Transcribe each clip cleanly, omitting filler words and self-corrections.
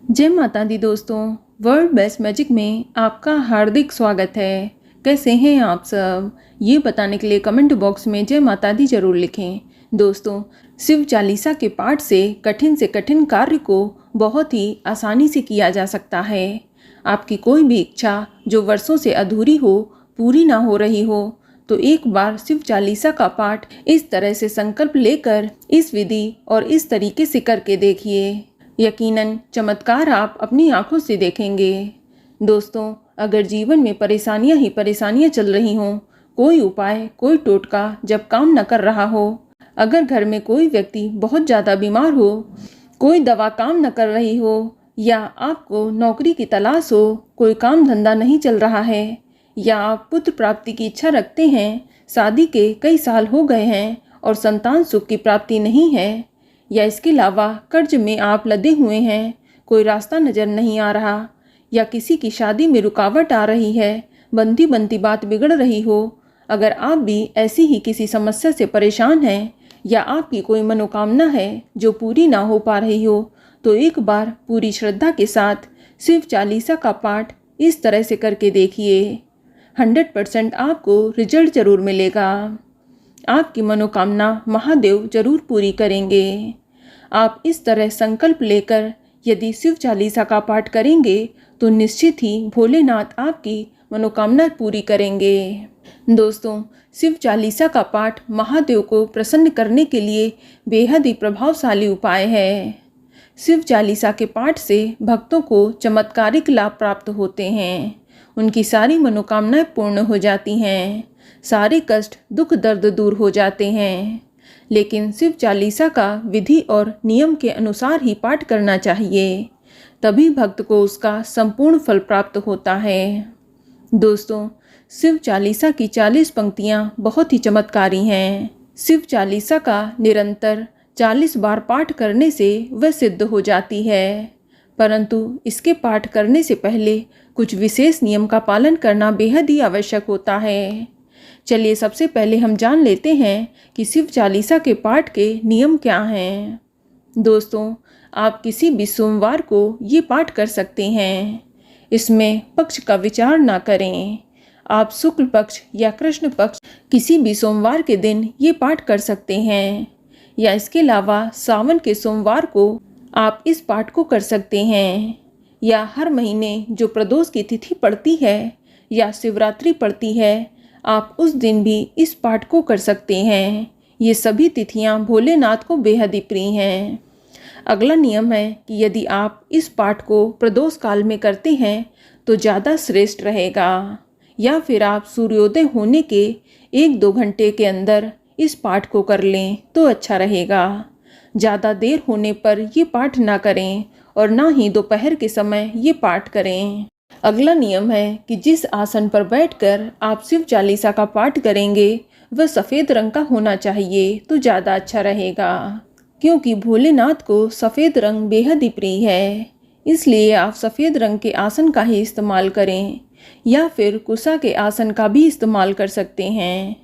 जय माता दी दोस्तों। वर्ल्ड बेस्ट मैजिक में आपका हार्दिक स्वागत है। कैसे हैं आप सब, ये बताने के लिए कमेंट बॉक्स में जय माता दी जरूर लिखें। दोस्तों, शिव चालीसा के पाठ से कठिन कार्य को बहुत ही आसानी से किया जा सकता है। आपकी कोई भी इच्छा जो वर्षों से अधूरी हो, पूरी ना हो रही हो, तो एक बार शिव चालीसा का पाठ इस तरह से संकल्प लेकर इस विधि और इस तरीके से करके देखिए। यकीनन चमत्कार आप अपनी आंखों से देखेंगे। दोस्तों, अगर जीवन में परेशानियां ही परेशानियां चल रही हों, कोई उपाय कोई टोटका जब काम न कर रहा हो, अगर घर में कोई व्यक्ति बहुत ज़्यादा बीमार हो, कोई दवा काम न कर रही हो, या आपको नौकरी की तलाश हो, कोई काम धंधा नहीं चल रहा है, या आप पुत्र प्राप्ति की इच्छा रखते हैं, शादी के कई साल हो गए हैं और संतान सुख की प्राप्ति नहीं है, या इसके अलावा कर्ज में आप लदे हुए हैं, कोई रास्ता नज़र नहीं आ रहा, या किसी की शादी में रुकावट आ रही है, बनती बनती बात बिगड़ रही हो, अगर आप भी ऐसी ही किसी समस्या से परेशान हैं, या आपकी कोई मनोकामना है जो पूरी ना हो पा रही हो, तो एक बार पूरी श्रद्धा के साथ शिव चालीसा का पाठ इस तरह से करके देखिए। 100% आपको रिजल्ट जरूर मिलेगा। आपकी मनोकामना महादेव जरूर पूरी करेंगे। आप इस तरह संकल्प लेकर यदि शिव चालीसा का पाठ करेंगे तो निश्चित ही भोलेनाथ आपकी मनोकामना पूरी करेंगे। दोस्तों, शिव चालीसा का पाठ महादेव को प्रसन्न करने के लिए बेहद ही प्रभावशाली उपाय है। शिव चालीसा के पाठ से भक्तों को चमत्कारिक लाभ प्राप्त होते हैं। उनकी सारी मनोकामनाएं पूर्ण हो जाती हैं, सारे कष्ट दुख दर्द दूर हो जाते हैं। लेकिन शिव चालीसा का विधि और नियम के अनुसार ही पाठ करना चाहिए, तभी भक्त को उसका संपूर्ण फल प्राप्त होता है। दोस्तों, शिव चालीसा की 40 पंक्तियां बहुत ही चमत्कारी हैं। शिव चालीसा का निरंतर 40 बार पाठ करने से वह सिद्ध हो जाती है, परंतु इसके पाठ करने से पहले कुछ विशेष नियम का पालन करना बेहद ही आवश्यक होता है। चलिए सबसे पहले हम जान लेते हैं कि शिव चालीसा के पाठ के नियम क्या हैं। दोस्तों, आप किसी भी सोमवार को ये पाठ कर सकते हैं। इसमें पक्ष का विचार ना करें। आप शुक्ल पक्ष या कृष्ण पक्ष किसी भी सोमवार के दिन ये पाठ कर सकते हैं, या इसके अलावा सावन के सोमवार को आप इस पाठ को कर सकते हैं, या हर महीने जो प्रदोष की तिथि पड़ती है या शिवरात्रि पड़ती है, आप उस दिन भी इस पाठ को कर सकते हैं। ये सभी तिथियां भोलेनाथ को बेहद ही प्रिय हैं। अगला नियम है कि यदि आप इस पाठ को प्रदोष काल में करते हैं तो ज़्यादा श्रेष्ठ रहेगा, या फिर आप सूर्योदय होने के 1-2 घंटे के अंदर इस पाठ को कर लें तो अच्छा रहेगा। ज़्यादा देर होने पर ये पाठ ना करें और ना ही दोपहर के समय ये पाठ करें। अगला नियम है कि जिस आसन पर बैठकर आप शिव चालीसा का पाठ करेंगे वह सफ़ेद रंग का होना चाहिए तो ज़्यादा अच्छा रहेगा, क्योंकि भोलेनाथ को सफ़ेद रंग बेहद ही प्रिय है। इसलिए आप सफ़ेद रंग के आसन का ही इस्तेमाल करें, या फिर कुशा के आसन का भी इस्तेमाल कर सकते हैं।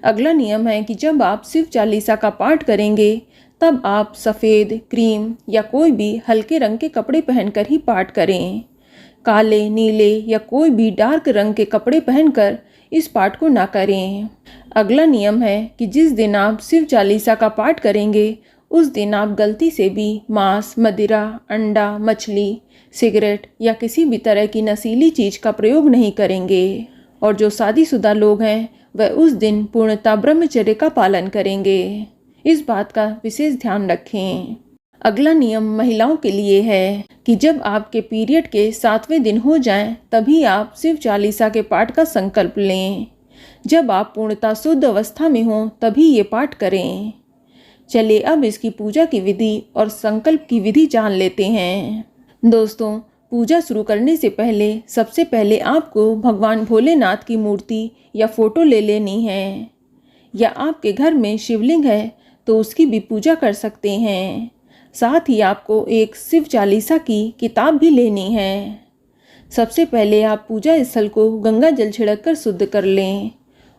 अगला नियम है कि जब आप शिव चालीसा का पाठ करेंगे तब आप सफ़ेद, क्रीम या कोई भी हल्के रंग के कपड़े पहनकर ही पाठ करें। काले, नीले या कोई भी डार्क रंग के कपड़े पहनकर इस पाठ को ना करें। अगला नियम है कि जिस दिन आप शिव चालीसा का पाठ करेंगे उस दिन आप गलती से भी मांस, मदिरा, अंडा, मछली, सिगरेट या किसी भी तरह की नशीली चीज़ का प्रयोग नहीं करेंगे। और जो शादीशुदा लोग हैं वह उस दिन पूर्णतः ब्रह्मचर्य का पालन करेंगे। इस बात का विशेष ध्यान रखें। अगला नियम महिलाओं के लिए है कि जब आपके पीरियड के 7वें दिन हो जाएं, तभी आप शिव चालीसा के पाठ का संकल्प लें। जब आप पूर्णतः शुद्ध अवस्था में हों तभी ये पाठ करें। चलिए अब इसकी पूजा की विधि और संकल्प की विधि जान लेते हैं। दोस्तों, पूजा शुरू करने से पहले सबसे पहले आपको भगवान भोलेनाथ की मूर्ति या फोटो ले लेनी है, या आपके घर में शिवलिंग है तो उसकी भी पूजा कर सकते हैं। साथ ही आपको एक शिव चालीसा की किताब भी लेनी है। सबसे पहले आप पूजा स्थल को गंगा जल छिड़क कर शुद्ध कर लें,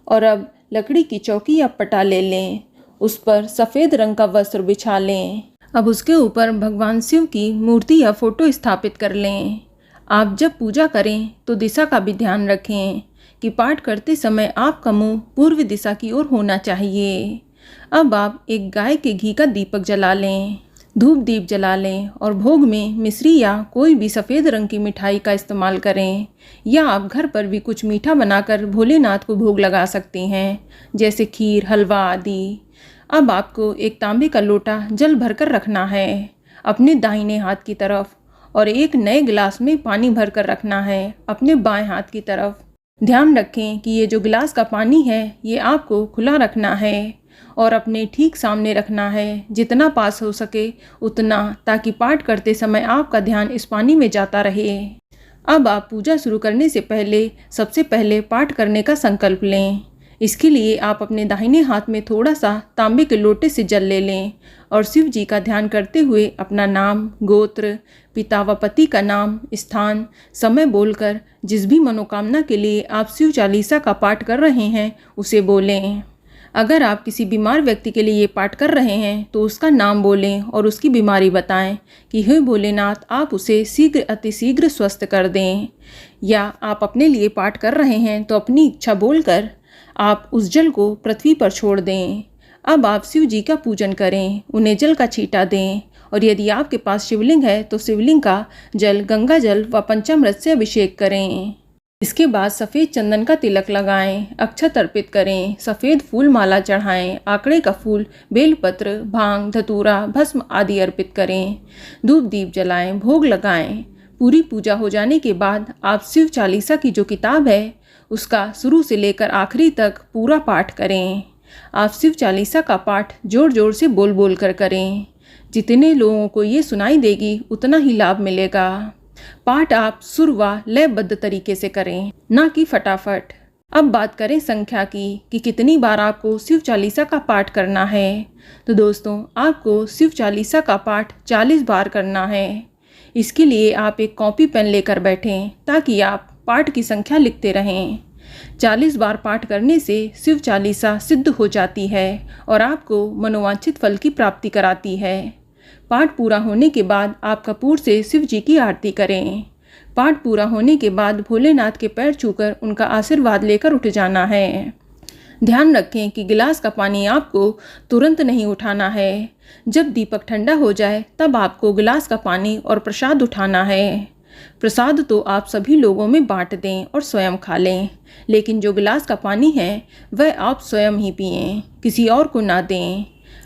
और अब लकड़ी की चौकी या पटा ले लें, उस पर सफ़ेद रंग का वस्त्र बिछा लें। अब उसके ऊपर भगवान शिव की मूर्ति या फोटो स्थापित कर लें। आप जब पूजा करें तो दिशा का भी ध्यान रखें कि पाठ करते समय आपका मुंह पूर्व दिशा की ओर होना चाहिए। अब आप एक गाय के घी का दीपक जला लें, धूप दीप जला लें और भोग में मिश्री या कोई भी सफ़ेद रंग की मिठाई का इस्तेमाल करें, या आप घर पर भी कुछ मीठा बनाकर भोलेनाथ को भोग लगा सकते हैं, जैसे खीर, हलवा आदि। अब आपको एक तांबे का लोटा जल भरकर रखना है अपने दाहिने हाथ की तरफ, और एक नए गिलास में पानी भरकर रखना है अपने बाएं हाथ की तरफ। ध्यान रखें कि ये जो गिलास का पानी है ये आपको खुला रखना है और अपने ठीक सामने रखना है, जितना पास हो सके उतना, ताकि पाठ करते समय आपका ध्यान इस पानी में जाता रहे। अब आप पूजा शुरू करने से पहले सबसे पहले पाठ करने का संकल्प लें। इसके लिए आप अपने दाहिने हाथ में थोड़ा सा तांबे के लोटे से जल ले लें और शिव जी का ध्यान करते हुए अपना नाम, गोत्र, पिता व पति का नाम, स्थान, समय बोलकर जिस भी मनोकामना के लिए आप शिव चालीसा का पाठ कर रहे हैं उसे बोलें। अगर आप किसी बीमार व्यक्ति के लिए ये पाठ कर रहे हैं तो उसका नाम बोलें और उसकी बीमारी बताएं कि हे भोलेनाथ, आप उसे शीघ्र अतिशीघ्र स्वस्थ कर दें। या आप अपने लिए पाठ कर रहे हैं तो अपनी इच्छा बोलकर आप उस जल को पृथ्वी पर छोड़ दें। अब आप शिव जी का पूजन करें, उन्हें जल का छींटा दें, और यदि आपके पास शिवलिंग है तो शिवलिंग का जल गंगा जल व पंचामृत से अभिषेक करें। इसके बाद सफ़ेद चंदन का तिलक लगाएं, अक्षत अर्पित करें, सफ़ेद फूल माला चढ़ाएं, आंकड़े का फूल, बेलपत्र, भांग, धतूरा, भस्म आदि अर्पित करें, धूप दीप जलाएं, भोग लगाएं। पूरी पूजा हो जाने के बाद आप शिव चालीसा की जो किताब है उसका शुरू से लेकर आखिरी तक पूरा पाठ करें। आप शिव चालीसा का पाठ जोर जोर से बोल बोल कर करें। जितने लोगों को ये सुनाई देगी उतना ही लाभ मिलेगा। पाठ आप सुर व लयबद्ध तरीके से करें, ना कि फटाफट। अब बात करें संख्या की कि कितनी बार आपको शिव चालीसा का पाठ करना है। तो दोस्तों, आपको शिव चालीसा का पाठ 40 बार करना है। इसके लिए आप एक कॉपी पेन लेकर बैठें ताकि आप पाठ की संख्या लिखते रहें। 40 बार पाठ करने से शिव चालीसा सिद्ध हो जाती है और आपको मनोवांछित फल की प्राप्ति कराती है। पाठ पूरा होने के बाद आप कपूर से शिव जी की आरती करें। पाठ पूरा होने के बाद भोलेनाथ के पैर छूकर उनका आशीर्वाद लेकर उठ जाना है। ध्यान रखें कि गिलास का पानी आपको तुरंत नहीं उठाना है। जब दीपक ठंडा हो जाए तब आपको गिलास का पानी और प्रसाद उठाना है। प्रसाद तो आप सभी लोगों में बांट दें और स्वयं खा लें, लेकिन जो गिलास का पानी है वह आप स्वयं ही पिएं, किसी और को ना दें।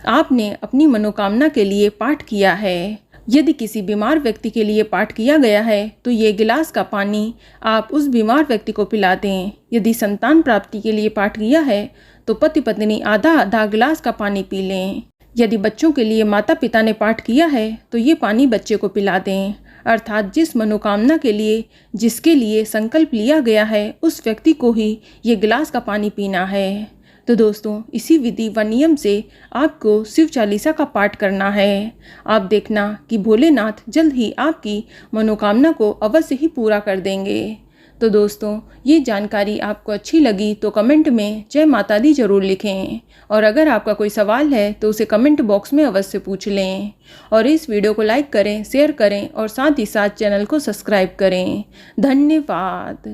आपने अपनी मनोकामना के लिए पाठ किया है। यदि किसी बीमार व्यक्ति के लिए पाठ किया गया है तो ये गिलास का पानी आप उस बीमार व्यक्ति को पिला दें। यदि संतान प्राप्ति के लिए पाठ किया है तो पति पत्नी आधा आधा गिलास का पानी पी लें। यदि बच्चों के लिए माता पिता ने पाठ किया है तो ये पानी बच्चे को पिला दें। अर्थात जिस मनोकामना के लिए जिसके लिए संकल्प लिया गया है उस व्यक्ति को ही ये गिलास का पानी पीना है। तो दोस्तों, इसी विधि व नियम से आपको शिव चालीसा का पाठ करना है। आप देखना कि भोलेनाथ जल्द ही आपकी मनोकामना को अवश्य ही पूरा कर देंगे। तो दोस्तों, ये जानकारी आपको अच्छी लगी तो कमेंट में जय माता दी जरूर लिखें, और अगर आपका कोई सवाल है तो उसे कमेंट बॉक्स में अवश्य पूछ लें। और इस वीडियो को लाइक करें, शेयर करें और साथ ही साथ चैनल को सब्सक्राइब करें। धन्यवाद।